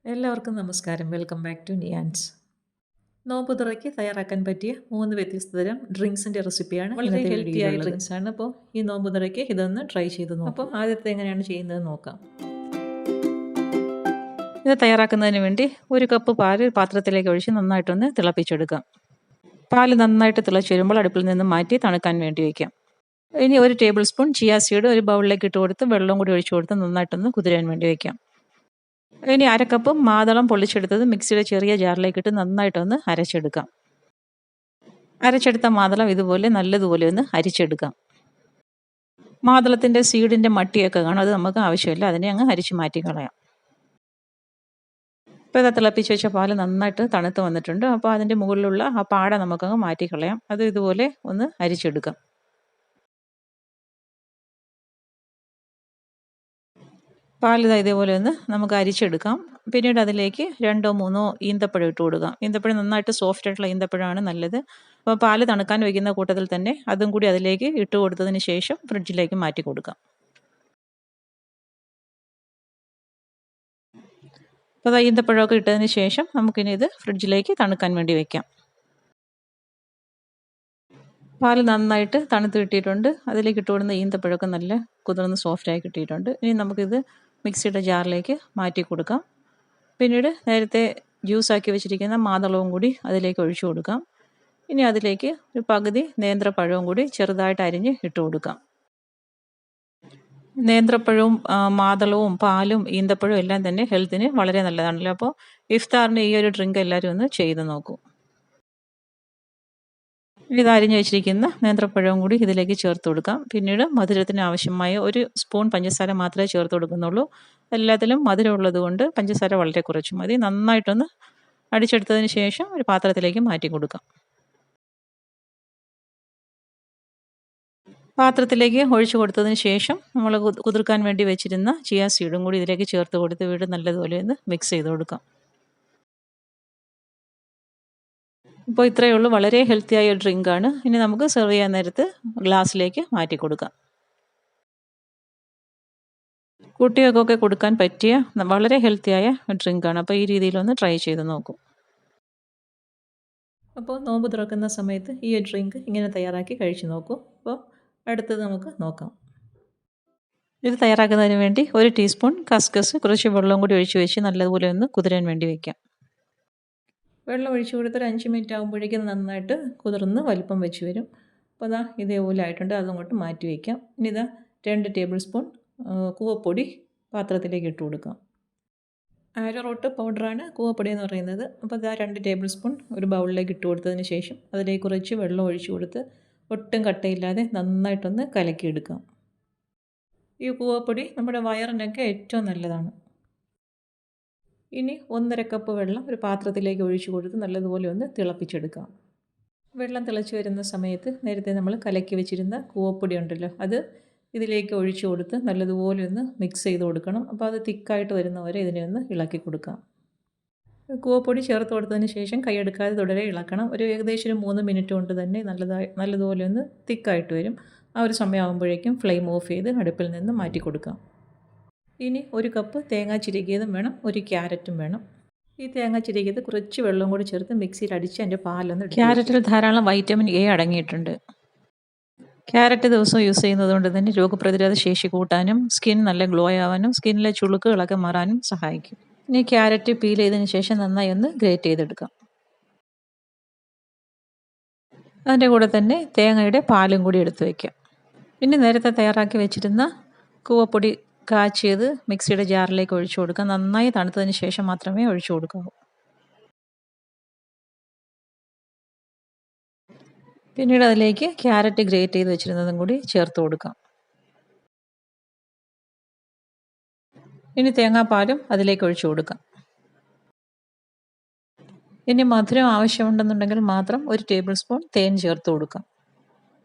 എല്ലാവർക്കും നമസ്കാരം. Welcome back to Niyans. നോമ്പ് തുറയ്ക്ക് തയ്യാറാക്കാൻ പറ്റിയ 3 വ്യത്യസ്ത തരം ഡ്രിങ്ക്സിൻ്റെ റെസിപ്പിയാണ് വളരെ ഹെൽത്തി ആയ ഡ്രിങ്ക്സ് ആണ്. അപ്പോൾ ഈ നോമ്പ് തുറയ്ക്ക് ഇതൊന്ന് ട്രൈ ചെയ്ത് നോക്കാം. അപ്പോൾ ആദ്യത്തെ എങ്ങനെയാണ് ചെയ്യുന്നത് നോക്കാം. ഇത് തയ്യാറാക്കുന്നതിന് വേണ്ടി 1 കപ്പ് പാല് പാത്രത്തിലേക്ക് ഒഴിച്ച് നന്നായിട്ടൊന്ന് തിളപ്പിച്ചെടുക്കാം. പാല് നന്നായിട്ട് തിളച്ച് വരുമ്പോൾ അടുപ്പിൽ നിന്ന് മാറ്റി തണുക്കാൻ വേണ്ടി വയ്ക്കാം. ഇനി 1 ടേബിൾ സ്പൂൺ ചിയ സീഡ് ഒരു ബൗളിലേക്ക് ഇട്ട് കൊടുത്ത് വെള്ളം കൂടി ഒഴിച്ചു കൊടുത്ത് നന്നായിട്ടൊന്ന് കുതിരാൻ വേണ്ടി വയ്ക്കാം. ഇനി 1/2 കപ്പ് മാതളം പൊള്ളിച്ചെടുത്തത് മിക്സിയുടെ ചെറിയ ജാറിലേക്കിട്ട് നന്നായിട്ടൊന്ന് അരച്ചെടുക്കാം. അരച്ചെടുത്ത മാതളം ഇതുപോലെ നല്ലതുപോലെ ഒന്ന് അരിച്ചെടുക്കാം. മാതളത്തിൻ്റെ സീഡിൻ്റെ മട്ടിയൊക്കെ കാണും, അത് നമുക്ക് ആവശ്യമില്ല, അതിനെ അങ്ങ് അരിച്ച് മാറ്റിക്കളയാം. ഇപ്പോൾ ഇത് തിളപ്പിച്ച് വെച്ച പാല് നന്നായിട്ട് തണുത്ത് വന്നിട്ടുണ്ട്. അപ്പോൾ അതിൻ്റെ മുകളിലുള്ള ആ പാട നമുക്കങ്ങ് മാറ്റിക്കളയാം. അത് ഇതുപോലെ ഒന്ന് അരിച്ചെടുക്കാം. പാൽ ഇതേപോലെ ഒന്ന് നമുക്ക് അരിച്ചെടുക്കാം. പിന്നീട് അതിലേക്ക് 2 or 3 ഈന്തപ്പഴം ഇട്ട് കൊടുക്കാം. ഈന്തപ്പഴം നന്നായിട്ട് സോഫ്റ്റ് ആയിട്ടുള്ള ഈന്തപ്പഴമാണ് നല്ലത്. അപ്പോൾ പാല് തണുക്കാൻ വയ്ക്കുന്ന കൂട്ടത്തിൽ തന്നെ അതും കൂടി അതിലേക്ക് ഇട്ട് കൊടുത്തതിന് ശേഷം ഫ്രിഡ്ജിലേക്ക് മാറ്റി കൊടുക്കാം. അപ്പോൾ ഈന്തപ്പഴമൊക്കെ ഇട്ടതിന് ശേഷം നമുക്കിനി ഇത് ഫ്രിഡ്ജിലേക്ക് തണുക്കാൻ വേണ്ടി വയ്ക്കാം. പാല് നന്നായിട്ട് തണുത്ത് കിട്ടിയിട്ടുണ്ട്. അതിലേക്ക് ഇട്ട് കൊടുക്കുന്ന ഈന്തപ്പഴമൊക്കെ നല്ല കുതിർന്ന് സോഫ്റ്റായി കിട്ടിയിട്ടുണ്ട്. ഇനി നമുക്കിത് മിക്സിയുടെ ജാറിലേക്ക് മാറ്റി കൊടുക്കാം. പിന്നീട് നേരത്തെ ജ്യൂസാക്കി വെച്ചിരിക്കുന്ന മാതളവും കൂടി അതിലേക്ക് ഒഴിച്ചു കൊടുക്കാം. ഇനി അതിലേക്ക് ഒരു പകുതി നേന്ത്രപ്പഴവും കൂടി ചെറുതായിട്ട് അരിഞ്ഞ് ഇട്ട് കൊടുക്കാം. നേന്ത്രപ്പഴവും മാതളവും പാലും ഈന്തപ്പഴവും എല്ലാം തന്നെ ഹെൽത്തിന് വളരെ നല്ലതാണല്ലോ. അപ്പോൾ ഇഫ്താറിന് ഈ ഒരു ഡ്രിങ്ക് എല്ലാവരും ഒന്ന് ചെയ്ത് നോക്കൂ. ഇത് അരിഞ്ഞ് വെച്ചിരിക്കുന്ന നേന്ത്രപ്പഴവും കൂടി ഇതിലേക്ക് ചേർത്ത് കൊടുക്കാം. പിന്നീട് മധുരത്തിന് ആവശ്യമായ 1 സ്പൂൺ പഞ്ചസാര മാത്രമേ ചേർത്ത് കൊടുക്കുന്നുള്ളൂ. എല്ലാത്തിലും മധുരം ഉള്ളതുകൊണ്ട് പഞ്ചസാര വളരെ കുറച്ച് മതി. നന്നായിട്ടൊന്ന് അടിച്ചെടുത്തതിന് ശേഷം ഒരു പാത്രത്തിലേക്ക് മാറ്റി കൊടുക്കാം. പാത്രത്തിലേക്ക് ഒഴിച്ചു കൊടുത്തതിന് ശേഷം നമ്മൾ കുതിർക്കാൻ വേണ്ടി വെച്ചിരുന്ന ചിയ സീഡും കൂടി ഇതിലേക്ക് ചേർത്ത് കൊടുത്ത് വീണ്ടും നല്ലതുപോലെ ഒന്ന് മിക്സ് ചെയ്ത് കൊടുക്കാം. ഇപ്പോൾ ഇത്രയേ ഉള്ളൂ, വളരെ ഹെൽത്തിയായ ഡ്രിങ്കാണ്. ഇനി നമുക്ക് സെർവ് ചെയ്യാൻ നേരത്ത് ഗ്ലാസ്സിലേക്ക് മാറ്റി കൊടുക്കാം. കുട്ടികൾക്കൊക്കെ കൊടുക്കാൻ പറ്റിയ വളരെ ഹെൽത്തിയായ ഡ്രിങ്കാണ്. അപ്പോൾ ഈ രീതിയിലൊന്ന് ട്രൈ ചെയ്ത് നോക്കൂ. അപ്പോൾ നോമ്പ് തുറക്കുന്ന സമയത്ത് ഈ ഡ്രിങ്ക് ഇങ്ങനെ തയ്യാറാക്കി കഴിച്ചു നോക്കൂ. അപ്പോൾ അടുത്തത് നമുക്ക് നോക്കാം. ഇത് തയ്യാറാക്കുന്നതിന് വേണ്ടി 1 ടീസ്പൂൺ കസ്കസ് കുറച്ച് വെള്ളം കൂടി ഒഴിച്ച് വെച്ച് നല്ലതുപോലെ ഒന്ന് കുതിരാൻ വേണ്ടി വയ്ക്കാം. വെള്ളം ഒഴിച്ച് കൊടുത്തൊരു 5 മിനിറ്റ് ആകുമ്പോഴേക്കും നന്നായിട്ട് കുതിർന്ന് വലിപ്പം വെച്ച് വരും. അപ്പോൾ അതാ ഇതേപോലെ ആയിട്ടുണ്ട്, അതങ്ങോട്ട് മാറ്റി വയ്ക്കാം. ഇനി ഇതാ 2 ടേബിൾ സ്പൂൺ കൂവപ്പൊടി പാത്രത്തിലേക്ക് ഇട്ട് കൊടുക്കാം. ആരോറൂട്ട് പൗഡറാണ് കൂവപ്പൊടി എന്ന് പറയുന്നത്. അപ്പോൾ ഇതാ 2 ടേബിൾ സ്പൂൺ ഒരു ബൗളിലേക്ക് ഇട്ട് കൊടുത്തതിന് ശേഷം അതിലേക്ക് കുറച്ച് വെള്ളം ഒഴിച്ച് കൊടുത്ത് ഒട്ടും കട്ടയില്ലാതെ നന്നായിട്ടൊന്ന് കലക്കിയെടുക്കാം. ഈ കൂവപ്പൊടി നമ്മുടെ വയറിനൊക്കെ ഏറ്റവും നല്ലതാണ്. ഇനി 1.5 കപ്പ് വെള്ളം ഒരു പാത്രത്തിലേക്ക് ഒഴിച്ചു കൊടുത്ത് നല്ലതുപോലെ ഒന്ന് തിളപ്പിച്ചെടുക്കാം. വെള്ളം തിളച്ച് വരുന്ന സമയത്ത് നേരത്തെ നമ്മൾ കലക്കി വെച്ചിരുന്ന കൂവപ്പൊടി ഉണ്ടല്ലോ, അത് ഇതിലേക്ക് ഒഴിച്ചു കൊടുത്ത് നല്ലതുപോലെ ഒന്ന് മിക്സ് ചെയ്ത് കൊടുക്കണം. അപ്പോൾ അത് തിക്കായിട്ട് വരുന്നവരെ ഇതിനെ ഒന്ന് ഇളക്കി കൊടുക്കാം. കൂവപ്പൊടി ചേർത്ത് കൊടുത്തതിന് ശേഷം കൈയെടുക്കാതെ തുടരെ ഇളക്കണം. ഒരു ഏകദേശം 3 മിനിറ്റ് കൊണ്ട് തന്നെ നല്ലതുപോലെ ഒന്ന് തിക്കായിട്ട് വരും. ആ ഒരു സമയമാകുമ്പോഴേക്കും ഫ്ലെയിം ഓഫ് ചെയ്ത് അടുപ്പിൽ നിന്ന് മാറ്റി കൊടുക്കാം. ഇനി 1 കപ്പ് തേങ്ങ ചിരകിയതും വേണം, 1 ക്യാരറ്റും വേണം. ഈ തേങ്ങ ചിരകിയത് കുറച്ച് വെള്ളം കൂടി ചേർത്ത് മിക്സിയിൽ അടിച്ച് അതിൻ്റെ പാലൊന്ന് ക്യാരറ്റിൽ ധാരാളം വൈറ്റമിൻ എ അടങ്ങിയിട്ടുണ്ട്. ക്യാരറ്റ് ദിവസവും യൂസ് ചെയ്യുന്നത് കൊണ്ട് തന്നെ രോഗപ്രതിരോധ ശേഷി കൂട്ടാനും സ്കിൻ നല്ല ഗ്ലോ ആവാനും സ്കിന്നിലെ ചുളുക്കുകളൊക്കെ മാറാനും സഹായിക്കും. ഇനി ക്യാരറ്റ് പീൽ ചെയ്തതിന് ശേഷം നന്നായി ഒന്ന് ഗ്രേറ്റ് ചെയ്തെടുക്കാം. അതിൻ്റെ കൂടെ തന്നെ തേങ്ങയുടെ പാലും കൂടി എടുത്ത് വയ്ക്കാം. ഇനി നേരത്തെ തയ്യാറാക്കി വെച്ചിരുന്ന കൂവപ്പൊടി കാച്ചിയത് മിക്സിയുടെ ജാറിലേക്ക് ഒഴിച്ചു കൊടുക്കാം. നന്നായി തണുത്തതിന് ശേഷം മാത്രമേ ഒഴിച്ചു കൊടുക്കാവൂ. പിന്നീട് അതിലേക്ക് ക്യാരറ്റ് ഗ്രേറ്റ് ചെയ്ത് വെച്ചിരുന്നതും കൂടി ചേർത്ത് കൊടുക്കാം. ഇനി തേങ്ങാപ്പാലും അതിലേക്ക് ഒഴിച്ചു കൊടുക്കാം. ഇനി മധുരം ആവശ്യമുണ്ടെന്നുണ്ടെങ്കിൽ മാത്രം 1 ടേബിൾ സ്പൂൺ തേൻ ചേർത്ത് കൊടുക്കാം.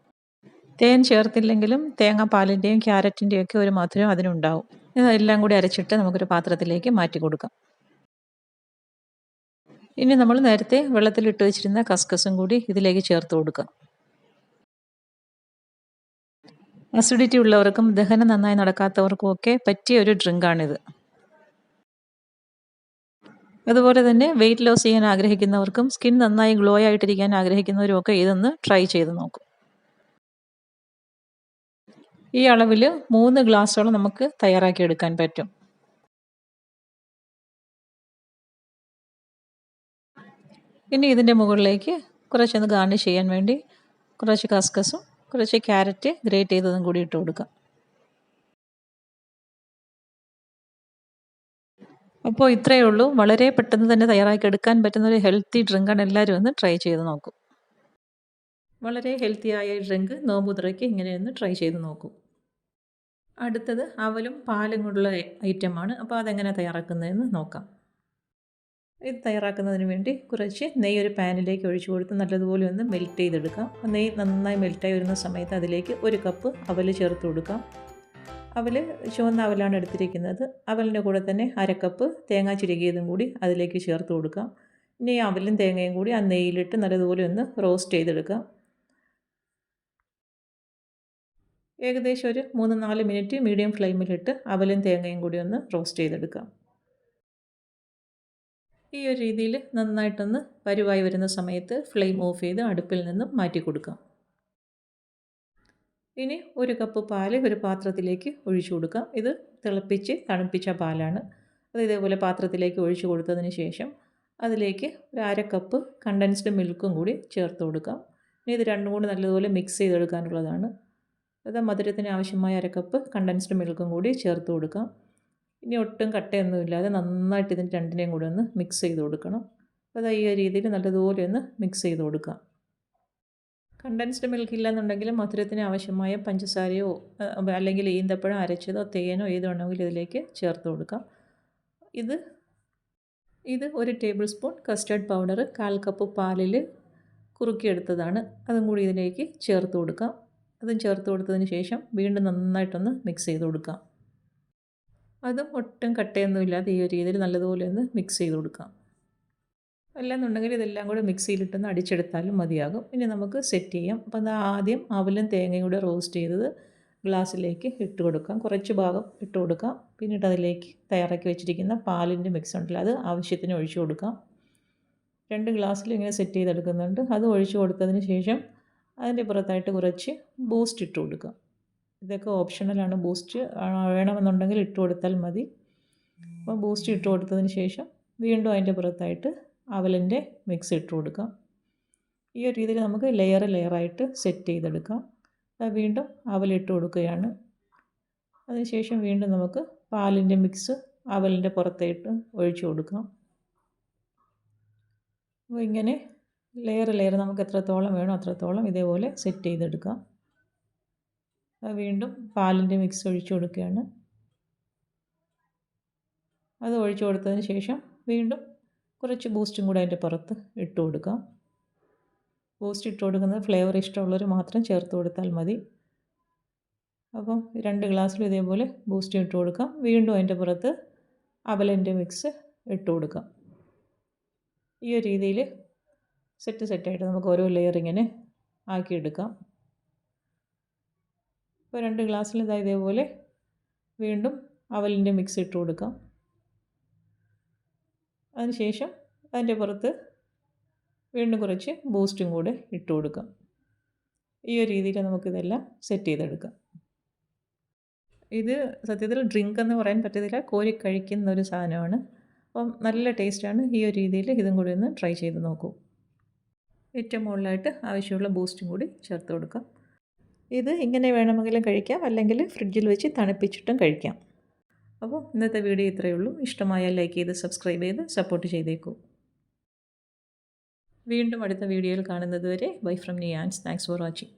തേൻ ചേർത്തില്ലെങ്കിലും തേങ്ങാപ്പാലിൻ്റെയും ക്യാരറ്റിൻ്റെയും ഒക്കെ ഒരു മധുരം അതിനുണ്ടാവും. ഇതെല്ലാം കൂടി അരച്ചിട്ട് നമുക്കൊരു പാത്രത്തിലേക്ക് മാറ്റി കൊടുക്കാം. ഇനി നമ്മൾ നേരത്തെ വെള്ളത്തിലിട്ട് വെച്ചിരുന്ന കസ്കസും കൂടി ഇതിലേക്ക് ചേർത്ത് കൊടുക്കാം. അസിഡിറ്റി ഉള്ളവർക്കും ദഹനം നന്നായി നടക്കാത്തവർക്കും ഒക്കെ പറ്റിയ ഒരു ഡ്രിങ്കാണിത്. അതുപോലെ തന്നെ വെയിറ്റ് ലോസ് ചെയ്യാൻ ആഗ്രഹിക്കുന്നവർക്കും സ്കിൻ നന്നായി ഗ്ലോ ആയിട്ടിരിക്കാൻ ആഗ്രഹിക്കുന്നവരും ഒക്കെ ഇതൊന്ന് ട്രൈ ചെയ്ത് നോക്കും. ഈ അളവിൽ 3 ഗ്ലാസ്സോളം നമുക്ക് തയ്യാറാക്കിയെടുക്കാൻ പറ്റും. ഇനി ഇതിൻ്റെ മുകളിലേക്ക് കുറച്ചൊന്ന് ഗാർണിഷ് ചെയ്യാൻ വേണ്ടി കുറച്ച് കസ്കസും കുറച്ച് ക്യാരറ്റ് ഗ്രേറ്റ് ചെയ്തതും കൂടി ഇട്ട് കൊടുക്കാം. അപ്പോൾ ഇത്രയേ ഉള്ളൂ. വളരെ പെട്ടെന്ന് തന്നെ തയ്യാറാക്കി എടുക്കാൻ പറ്റുന്ന ഒരു ഹെൽത്തി ഡ്രിങ്കാണ്. എല്ലാവരും ഒന്ന് ട്രൈ ചെയ്ത് നോക്കൂ. വളരെ ഹെൽത്തിയായ ഡ്രിങ്ക് നോമ്പുതുറയ്ക്ക് ഇങ്ങനെയൊന്ന് ട്രൈ ചെയ്ത് നോക്കൂ. അടുത്തത് അവലും പാലും കൊണ്ടുള്ള ഐറ്റമാണ്. അപ്പോൾ അതെങ്ങനെ തയ്യാറാക്കുന്നതെന്ന് നോക്കാം. ഇത് തയ്യാറാക്കുന്നതിന് വേണ്ടി കുറച്ച് നെയ്യ് ഒരു പാനിലേക്ക് ഒഴിച്ചു കൊടുത്ത് നല്ലതുപോലെ ഒന്ന് മെൽറ്റ് ചെയ്തെടുക്കാം. നെയ്യ് നന്നായി മെൽറ്റായി വരുന്ന സമയത്ത് അതിലേക്ക് 1 കപ്പ് അവൽ ചേർത്ത് കൊടുക്കാം. അവൽ ചുവന്ന അവലാണ് എടുത്തിരിക്കുന്നത്. അവലിൻ്റെ കൂടെ തന്നെ 1/2 കപ്പ് തേങ്ങ ചിരകിയതും കൂടി അതിലേക്ക് ചേർത്ത് കൊടുക്കാം. ഇനി അവലും തേങ്ങയും കൂടി ആ നെയ്യിലിട്ട് നല്ലതുപോലെ ഒന്ന് റോസ്റ്റ് ചെയ്തെടുക്കാം. ഏകദേശം ഒരു 3-4 മിനിറ്റ് മീഡിയം ഫ്ലെയിമിലിട്ട് അവലും തേങ്ങയും കൂടി ഒന്ന് റോസ്റ്റ് ചെയ്തെടുക്കാം. ഈ ഒരു രീതിയിൽ നന്നായിട്ടൊന്ന് പരുവായി വരുന്ന സമയത്ത് ഫ്ലെയിം ഓഫ് ചെയ്ത് അടുപ്പിൽ നിന്നും മാറ്റി കൊടുക്കാം. ഇനി 1 കപ്പ് പാല് ഒരു പാത്രത്തിലേക്ക് ഒഴിച്ചു കൊടുക്കാം. ഇത് തിളപ്പിച്ച് തണുപ്പിച്ച പാലാണ്. അത് ഇതേപോലെ പാത്രത്തിലേക്ക് ഒഴിച്ചു കൊടുത്തതിന് ശേഷം അതിലേക്ക് ഒരു 1/2 കപ്പ് കണ്ടൻസ്ഡ് മിൽക്കും കൂടി ചേർത്ത് കൊടുക്കാം. ഇനി ഇത് രണ്ടും കൂടി നല്ലതുപോലെ മിക്സ് ചെയ്തെടുക്കാനുള്ളതാണ്. അത് മധുരത്തിന് ആവശ്യമായ 1/2 കപ്പ് കണ്ടൻസ്ഡ് മിൽക്കും കൂടി ചേർത്ത് കൊടുക്കാം. ഇനി ഒട്ടും കട്ടയൊന്നുമില്ലാതെ നന്നായിട്ട് ഇതിന് രണ്ടിനെയും കൂടി ഒന്ന് മിക്സ് ചെയ്ത് കൊടുക്കണം. അപ്പോൾ ഈ രീതിയിൽ നല്ലതുപോലെ ഒന്ന് മിക്സ് ചെയ്ത് കൊടുക്കാം. കണ്ടൻസ്ഡ് മിൽക്ക് ഇല്ലെന്നുണ്ടെങ്കിൽ മധുരത്തിന് ആവശ്യമായ പഞ്ചസാരയോ അല്ലെങ്കിൽ ഈന്തപ്പഴം അരച്ചതോ തേനോ ഏത് വേണമെങ്കിലും ഇതിലേക്ക് ചേർത്ത് കൊടുക്കാം. ഇത് 1 table spoon custard powder 1/4 cup പാലിൽ കുറുക്കിയെടുത്തതാണ്. അതും കൂടി ഇതിലേക്ക് ചേർത്ത് കൊടുക്കാം. അതും ചേർത്ത് കൊടുത്തതിന് ശേഷം വീണ്ടും നന്നായിട്ടൊന്ന് മിക്സ് ചെയ്ത് കൊടുക്കാം. അതും ഒട്ടും കട്ടയൊന്നുമില്ലാതെ ഈ ഒരു രീതിയിൽ നല്ലതുപോലെ ഒന്ന് മിക്സ് ചെയ്ത് കൊടുക്കാം. അല്ലെന്നുണ്ടെങ്കിൽ ഇതെല്ലാം കൂടെ മിക്സിയിലിട്ടൊന്ന് അടിച്ചെടുത്താലും മതിയാകും. ഇനി നമുക്ക് സെറ്റ് ചെയ്യാം. അപ്പോൾ അത് ആദ്യം അവലും തേങ്ങയും കൂടെ റോസ്റ്റ് ചെയ്തത് ഗ്ലാസ്സിലേക്ക് ഇട്ട് കൊടുക്കാം. കുറച്ച് ഭാഗം ഇട്ട് കൊടുക്കാം. പിന്നീട് അതിലേക്ക് തയ്യാറാക്കി വെച്ചിരിക്കുന്ന പാലിൻ്റെ മിക്സ് ഉണ്ടല്ലോ അത് ആവശ്യത്തിന് ഒഴിച്ചു കൊടുക്കാം. 2 ഗ്ലാസ്സിൽ ഇങ്ങനെ സെറ്റ് ചെയ്തെടുക്കുന്നുണ്ട്. അത് ഒഴിച്ചു കൊടുത്തതിന് ശേഷം അതിൻ്റെ പുറത്തായിട്ട് കുറച്ച് ബൂസ്റ്റ് ഇട്ട് കൊടുക്കാം. ഇതൊക്കെ ഓപ്ഷണലാണ്. ബൂസ്റ്റ് വേണമെന്നുണ്ടെങ്കിൽ ഇട്ട് കൊടുത്താൽ മതി. അപ്പോൾ ബൂസ്റ്റ് ഇട്ട് കൊടുത്തതിന് ശേഷം വീണ്ടും അതിൻ്റെ പുറത്തായിട്ട് അവലിൻ്റെ മിക്സ് ഇട്ട് കൊടുക്കാം. ഈ ഒരു രീതിയിൽ നമുക്ക് ലെയറായിട്ട് സെറ്റ് ചെയ്തെടുക്കാം. വീണ്ടും അവലിട്ട് കൊടുക്കുകയാണ്. അതിനുശേഷം വീണ്ടും നമുക്ക് പാലിൻ്റെ മിക്സ് അവലിൻ്റെ പുറത്തായിട്ട് ഒഴിച്ചു കൊടുക്കാം. അപ്പോൾ ഇങ്ങനെ ലെയർ നമുക്ക് എത്രത്തോളം വേണോ അത്രത്തോളം ഇതേപോലെ സെറ്റ് ചെയ്തെടുക്കാം. വീണ്ടും പാലിൻ്റെ മിക്സ് ഒഴിച്ചു കൊടുക്കുകയാണ്. അത് ഒഴിച്ചു കൊടുത്തതിന് ശേഷം വീണ്ടും കുറച്ച് ബൂസ്റ്റും കൂടെ അതിൻ്റെ പുറത്ത് ഇട്ട് കൊടുക്കാം. ബൂസ്റ്റ് ഇട്ട് കൊടുക്കുന്നത് ഫ്ലേവർ ഇഷ്ടമുള്ളവർ മാത്രം ചേർത്ത് കൊടുത്താൽ മതി. അപ്പം 2 ഗ്ലാസ്സിലും ഇതേപോലെ ബൂസ്റ്റ് ഇട്ട് കൊടുക്കാം. വീണ്ടും അതിൻ്റെ പുറത്ത് അവലിൻ്റെ മിക്സ് ഇട്ട് കൊടുക്കാം. ഈ ഒരു രീതിയിൽ സെറ്റായിട്ട് നമുക്ക് ഓരോ ലെയർ ഇങ്ങനെ ആക്കിയെടുക്കാം. ഇപ്പോൾ 2 ഗ്ലാസ്സിൽ ഇതേപോലെ വീണ്ടും അവലിൻ്റെ മിക്സ് ഇട്ട് കൊടുക്കാം. അതിനുശേഷം അതിൻ്റെ പുറത്ത് വീണ്ടും കുറച്ച് ബൂസ്റ്റും കൂടെ ഇട്ട് കൊടുക്കാം. ഈ ഒരു രീതിയിൽ നമുക്കിതെല്ലാം സെറ്റ് ചെയ്തെടുക്കാം. ഇത് സത്യത്തിൽ ഡ്രിങ്ക് എന്ന് പറയാൻ പറ്റത്തില്ല, കോരി കഴിക്കുന്ന ഒരു സാധനമാണ്. അപ്പം നല്ല ടേസ്റ്റാണ്. ഈ ഒരു രീതിയിൽ ഇതും കൂടി ഒന്ന് ട്രൈ ചെയ്ത് നോക്കൂ. ഏറ്റവും മുകളിലായിട്ട് ആവശ്യമുള്ള ബൂസ്റ്റും കൂടി ചേർത്ത് കൊടുക്കാം. ഇത് ഇങ്ങനെ വേണമെങ്കിലും കഴിക്കാം, അല്ലെങ്കിൽ ഫ്രിഡ്ജിൽ വെച്ച് തണുപ്പിച്ചിട്ടും കഴിക്കാം. അപ്പോൾ ഇന്നത്തെ വീഡിയോ ഇത്രയേ ഉള്ളൂ. ഇഷ്ടമായാൽ ലൈക്ക് ചെയ്ത് സബ്സ്ക്രൈബ് ചെയ്ത് സപ്പോർട്ട് ചെയ്തേക്കൂ. വീണ്ടും അടുത്ത വീഡിയോയിൽ കാണുന്നത് വരെ bye from Niyans. Thanks for watching.